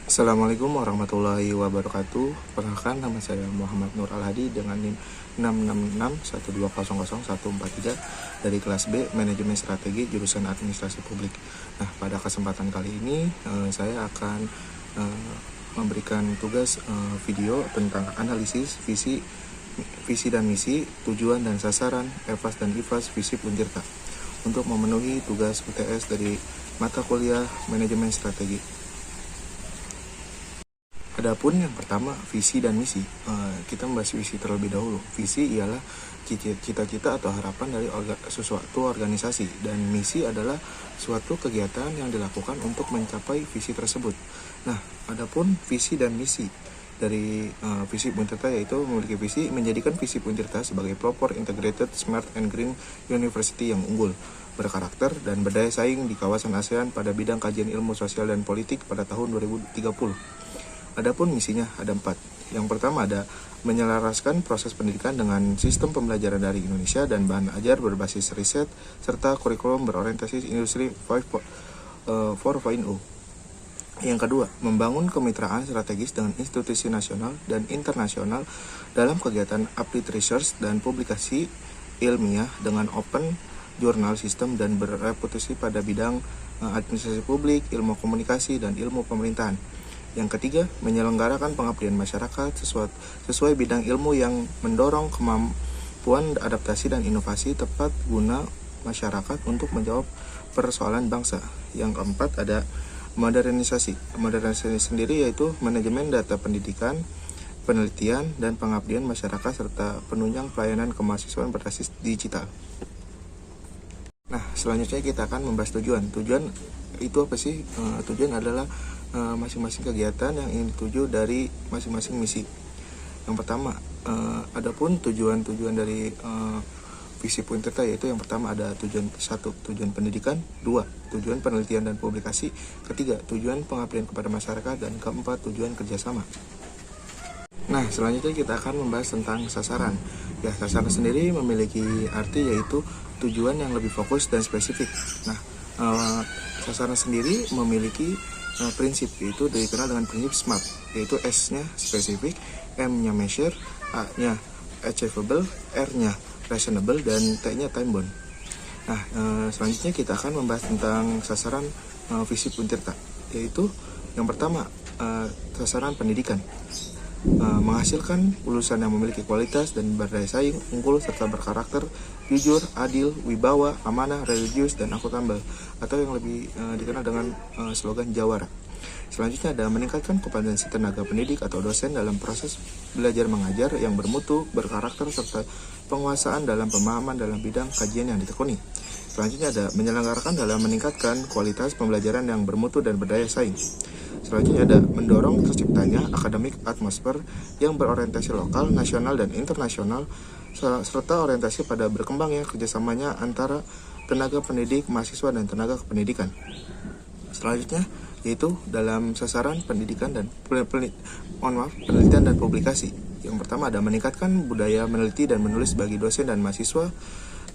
Assalamualaikum warahmatullahi wabarakatuh. Perkenalkan, nama saya Muhammad Nur Al-Hadi dengan NIM 66612000143 dari kelas B Manajemen Strategi jurusan Administrasi Publik. Nah, pada kesempatan kali ini saya akan memberikan tugas video tentang analisis visi dan misi, tujuan dan sasaran EVAS dan IVAS Visip Untirta untuk memenuhi tugas UTS dari mata kuliah Manajemen Strategi. Adapun yang pertama, visi dan misi. Kita membahas visi terlebih dahulu. Visi ialah cita-cita atau harapan dari suatu organisasi, dan misi adalah suatu kegiatan yang dilakukan untuk mencapai visi tersebut. Nah, adapun visi dan misi dari Visip Untirta yaitu memiliki visi menjadikan Visip Untirta sebagai proper integrated smart and green university yang unggul, berkarakter dan berdaya saing di kawasan ASEAN pada bidang kajian ilmu sosial dan politik pada tahun 2030. Adapun misinya ada 4. Yang pertama ada menyelaraskan proses pendidikan dengan sistem pembelajaran dari Indonesia dan bahan ajar berbasis riset serta kurikulum berorientasi industri 4.0. Yang kedua, membangun kemitraan strategis dengan institusi nasional dan internasional dalam kegiatan applied research dan publikasi ilmiah dengan open jurnal sistem dan berreputasi pada bidang administrasi publik, ilmu komunikasi, dan ilmu pemerintahan. Yang ketiga, menyelenggarakan pengabdian masyarakat sesuai bidang ilmu yang mendorong kemampuan adaptasi dan inovasi tepat guna masyarakat untuk menjawab persoalan bangsa. Yang keempat ada modernisasi. Modernisasi sendiri yaitu manajemen data pendidikan, penelitian, dan pengabdian masyarakat serta penunjang pelayanan kemahasiswaan berbasis digital. Nah, selanjutnya kita akan membahas tujuan. Tujuan itu apa sih? Tujuan adalah masing-masing kegiatan yang ingin dituju dari masing-masing misi. Yang pertama, adapun tujuan-tujuan dari Visip Untirta yaitu yang pertama ada tujuan 1, tujuan pendidikan, 2, tujuan penelitian dan publikasi, ketiga, tujuan pengabdian kepada masyarakat, dan keempat, tujuan kerjasama. Nah, selanjutnya kita akan membahas tentang sasaran. Ya, sasaran sendiri memiliki arti yaitu tujuan yang lebih fokus dan spesifik. Nah, sasaran sendiri memiliki prinsip, yaitu dikenal dengan prinsip SMART, yaitu S-nya spesifik, M-nya measure, A-nya achievable, R-nya reasonable, dan T-nya time bound. Nah, selanjutnya kita akan membahas tentang sasaran Visip Untirta, yaitu yang pertama, sasaran pendidikan. Menghasilkan lulusan yang memiliki kualitas dan berdaya saing, unggul, serta berkarakter, jujur, adil, wibawa, amanah, religius, dan akuntabel, atau yang lebih dikenal dengan slogan Jawara. Selanjutnya ada meningkatkan kompetensi tenaga pendidik atau dosen dalam proses belajar mengajar yang bermutu, berkarakter, serta penguasaan dalam pemahaman dalam bidang kajian yang ditekuni. Selanjutnya ada menyelenggarakan dalam meningkatkan kualitas pembelajaran yang bermutu dan berdaya saing. Selanjutnya ada mendorong terciptanya akademik atmosfer yang berorientasi lokal, nasional, dan internasional, serta orientasi pada berkembangnya kerjasamanya antara tenaga pendidik, mahasiswa, dan tenaga kependidikan. Selanjutnya yaitu dalam sasaran pendidikan dan penelitian dan publikasi. Yang pertama ada meningkatkan budaya meneliti dan menulis bagi dosen dan mahasiswa.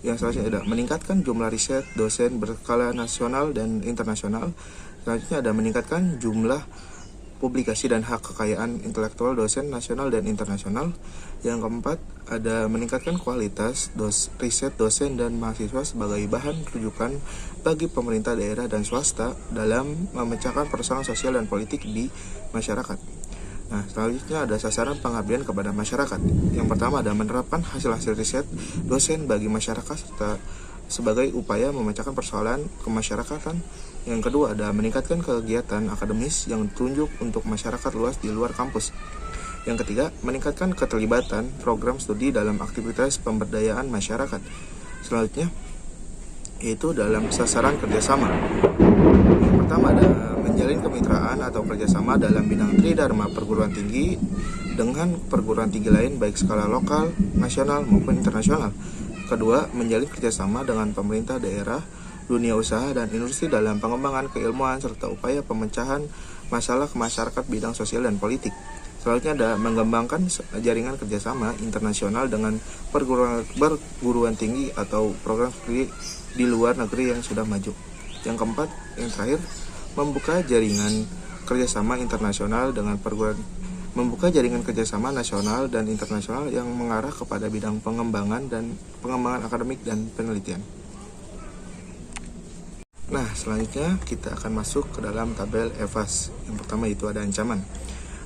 Yang selanjutnya ada meningkatkan jumlah riset dosen berskala nasional dan internasional. Selanjutnya ada meningkatkan jumlah publikasi dan hak kekayaan intelektual dosen nasional dan internasional. Yang keempat, ada meningkatkan kualitas riset dosen dan mahasiswa sebagai bahan rujukan bagi pemerintah daerah dan swasta dalam memecahkan persoalan sosial dan politik di masyarakat. Nah, selanjutnya ada sasaran pengabdian kepada masyarakat. Yang pertama ada menerapkan hasil-hasil riset dosen bagi masyarakat serta sebagai upaya memecahkan persoalan kemasyarakatan. Yang kedua ada meningkatkan kegiatan akademis yang ditunjuk untuk masyarakat luas di luar kampus. Yang ketiga, meningkatkan keterlibatan program studi dalam aktivitas pemberdayaan masyarakat. Selanjutnya yaitu dalam sasaran kerjasama. Yang pertama ada menjalin kemitraan atau kerjasama dalam bidang tridharma perguruan tinggi dengan perguruan tinggi lain baik skala lokal, nasional maupun internasional. Kedua, menjalin kerjasama dengan pemerintah daerah, dunia usaha, dan industri dalam pengembangan keilmuan serta upaya pemecahan masalah masyarakat bidang sosial dan politik. Selanjutnya ada mengembangkan jaringan kerjasama internasional dengan perguruan tinggi atau program studi di luar negeri yang sudah maju. Yang keempat, yang terakhir, membuka jaringan kerjasama internasional dengan perguruan membuka jaringan kerjasama nasional dan internasional yang mengarah kepada bidang pengembangan akademik dan penelitian. Nah, selanjutnya kita akan masuk ke dalam tabel EVAS. Yang pertama itu ada ancaman.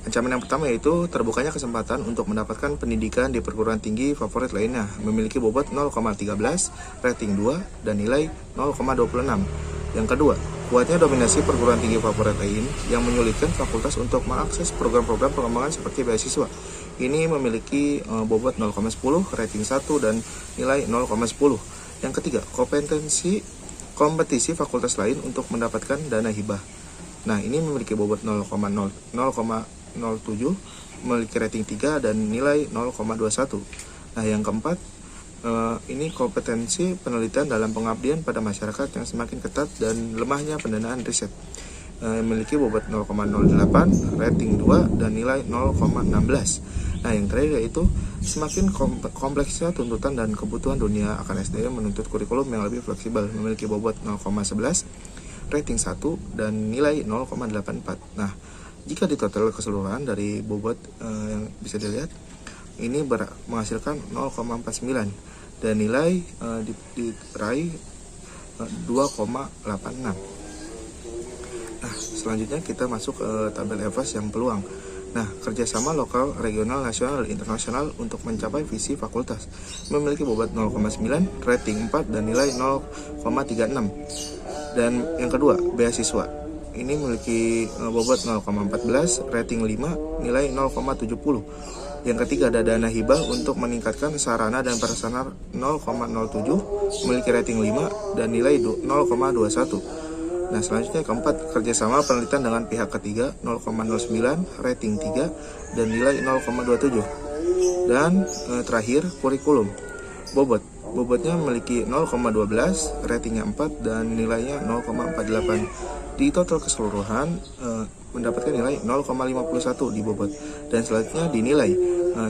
Ancaman yang pertama yaitu terbukanya kesempatan untuk mendapatkan pendidikan di perguruan tinggi favorit lainnya, memiliki bobot 0,13, rating 2, dan nilai 0,26. Yang kedua, kuatnya dominasi perguruan tinggi favorit lain yang menyulitkan fakultas untuk mengakses program-program pengembangan seperti beasiswa. Ini memiliki bobot 0,10, rating 1, dan nilai 0,10. Yang ketiga, kompetisi fakultas lain untuk mendapatkan dana hibah. Nah, ini memiliki bobot 0,07, memiliki rating 3 dan nilai 0,21. Nah, yang keempat, ini kompetensi penelitian dalam pengabdian pada masyarakat yang semakin ketat dan lemahnya pendanaan riset. Memiliki bobot 0,08, rating 2 dan nilai 0,16. Nah, yang terakhir yaitu semakin kompleksnya tuntutan dan kebutuhan dunia akan SDM menuntut kurikulum yang lebih fleksibel, memiliki bobot 0,11, rating 1 dan nilai 0,84. Nah, jika ditotal keseluruhan dari bobot yang bisa dilihat, ini menghasilkan 0,49 dan nilai diraih 2,86. Nah, selanjutnya kita masuk ke tabel EVAS yang peluang. Nah, kerjasama lokal, regional, nasional, dan internasional untuk mencapai visi fakultas. Memiliki bobot 0,9, rating 4, dan nilai 0,36. Dan yang kedua, beasiswa. Ini memiliki bobot 0,14, rating 5, nilai 0,70. Yang ketiga, ada dana hibah untuk meningkatkan sarana dan prasarana 0,07, memiliki rating 5, dan nilai 0,21. Nah, selanjutnya keempat, kerjasama penelitian dengan pihak ketiga 0,09, rating 3, dan nilai 0,27. Dan terakhir, kurikulum. Bobotnya memiliki 0,12, ratingnya 4, dan nilainya 0,48. Di total keseluruhan mendapatkan nilai 0,51 di bobot. Dan selanjutnya dinilai.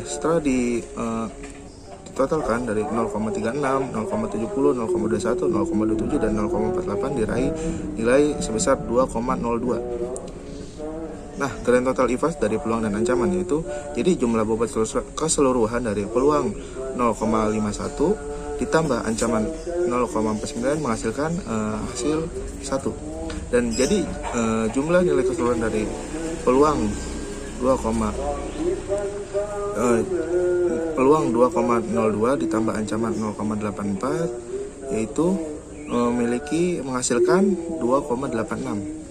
Setelah ditotalkan dari 0,36, 0,70, 0,21, 0,27, dan 0,48 diraih nilai sebesar 2,02. Nah, grand total EVAS dari peluang dan ancaman yaitu, jadi jumlah bobot keseluruhan dari peluang 0,51 ditambah ancaman 0,49 menghasilkan hasil 1. Dan jadi jumlah nilai keseluruhan dari peluang 2,02 ditambah ancaman 0,84 yaitu menghasilkan 2,86.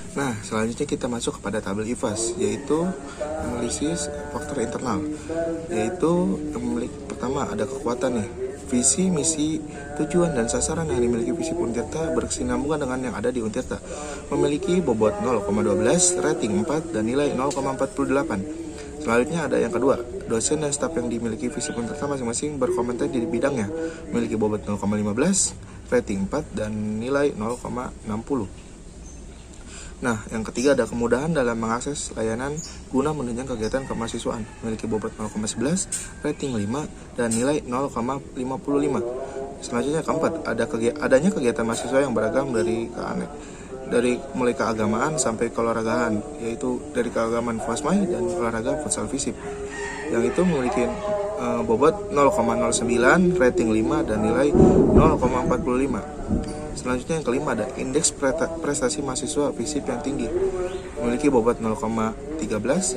Nah, selanjutnya kita masuk kepada tabel EVAS, yaitu analisis faktor internal. Yaitu pertama ada kekuatan nih, visi, misi, tujuan, dan sasaran yang dimiliki visi Untirta berkesinambungan dengan yang ada di Untirta. Memiliki bobot 0,12, rating 4, dan nilai 0,48. Selanjutnya ada yang kedua, dosen dan staf yang dimiliki visi Untirta masing-masing berkomentar di bidangnya. Memiliki bobot 0,15, rating 4, dan nilai 0,60. Nah, yang ketiga ada kemudahan dalam mengakses layanan guna menunjang kegiatan kemahasiswaan. Memiliki bobot 0,11, rating 5, dan nilai 0,55. Selanjutnya keempat, adanya kegiatan mahasiswa yang beragam dari mulai keagamaan sampai keolahragaan, yaitu dari keagamaan FOSMAI dan olahraga futsal FISIP. Yang itu memiliki bobot 0,09, rating 5, dan nilai 0,45. Selanjutnya yang kelima ada indeks prestasi mahasiswa FISIP yang tinggi. Memiliki bobot 0,13,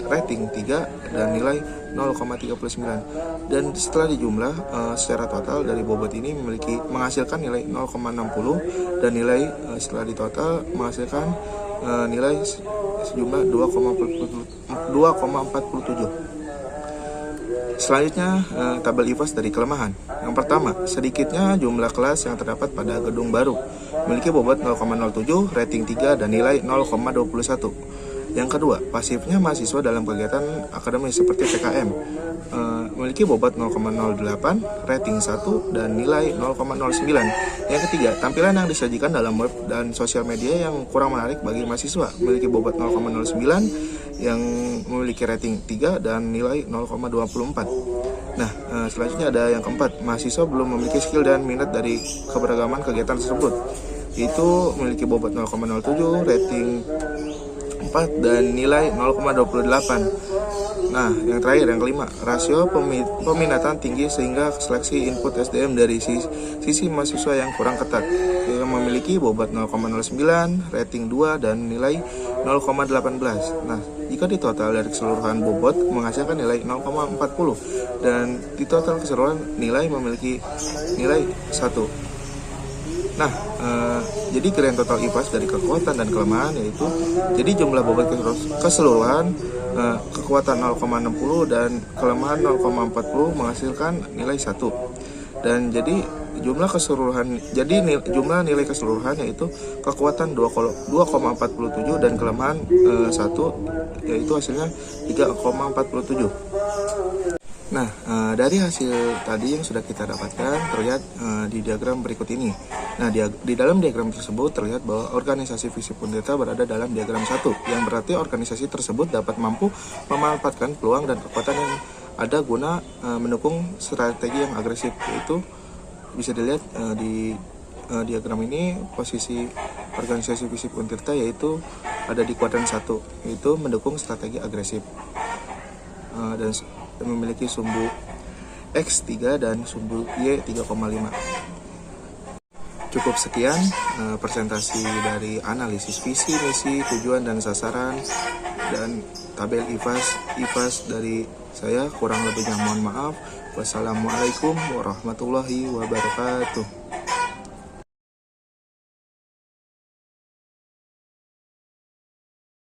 rating 3, dan nilai 0,39. Dan setelah dijumlah secara total dari bobot ini menghasilkan nilai 0,60 dan nilai setelah ditotal menghasilkan nilai sejumlah 2,47. Selanjutnya tabel EVAS dari kelemahan. Yang pertama, sedikitnya jumlah kelas yang terdapat pada gedung baru. Memiliki bobot 0,07, rating 3, dan nilai 0,21. Yang kedua, pasifnya mahasiswa dalam kegiatan akademis seperti PKM. Memiliki bobot 0,08, rating 1, dan nilai 0,09. Yang ketiga, tampilan yang disajikan dalam web dan sosial media yang kurang menarik bagi mahasiswa. Memiliki bobot 0,09, yang memiliki rating 3 dan nilai 0,24. Nah, selanjutnya ada yang keempat, mahasiswa belum memiliki skill dan minat dari keberagaman kegiatan tersebut. itu memiliki bobot 0,07, rating 4, dan nilai 0,28. Nah, yang terakhir, yang kelima, rasio peminatan tinggi sehingga seleksi input SDM dari sisi mahasiswa yang kurang ketat, yang memiliki bobot 0,09, rating 2, dan nilai 0,18. Nah, jika ditotal dari keseluruhan bobot menghasilkan nilai 0,40, dan ditotal keseluruhan nilai memiliki nilai 1. Nah, jadi grand total IPAS dari kekuatan dan kelemahan yaitu, jadi jumlah bobot keseluruhan kekuatan 0,60 dan kelemahan 0,40 menghasilkan nilai 1. Dan jadi jumlah nilai keseluruhan yaitu kekuatan 2,47 dan kelemahan 1, yaitu hasilnya 3,47. Nah, dari hasil tadi yang sudah kita dapatkan terlihat di diagram berikut ini. Nah, di dalam diagram tersebut terlihat bahwa organisasi Visip Untirta berada dalam diagram 1, yang berarti organisasi tersebut dapat mampu memanfaatkan peluang dan kekuatan yang ada guna mendukung strategi yang agresif, yaitu bisa dilihat di diagram ini posisi organisasi Visip Untirta yaitu ada di kuadran 1, yaitu mendukung strategi agresif, dan memiliki sumbu X 3 dan sumbu Y 3,5. Cukup sekian presentasi dari analisis visi, misi, tujuan, dan sasaran, dan tabel IPAS dari saya. Kurang lebihnya mohon maaf. Wassalamualaikum warahmatullahi wabarakatuh.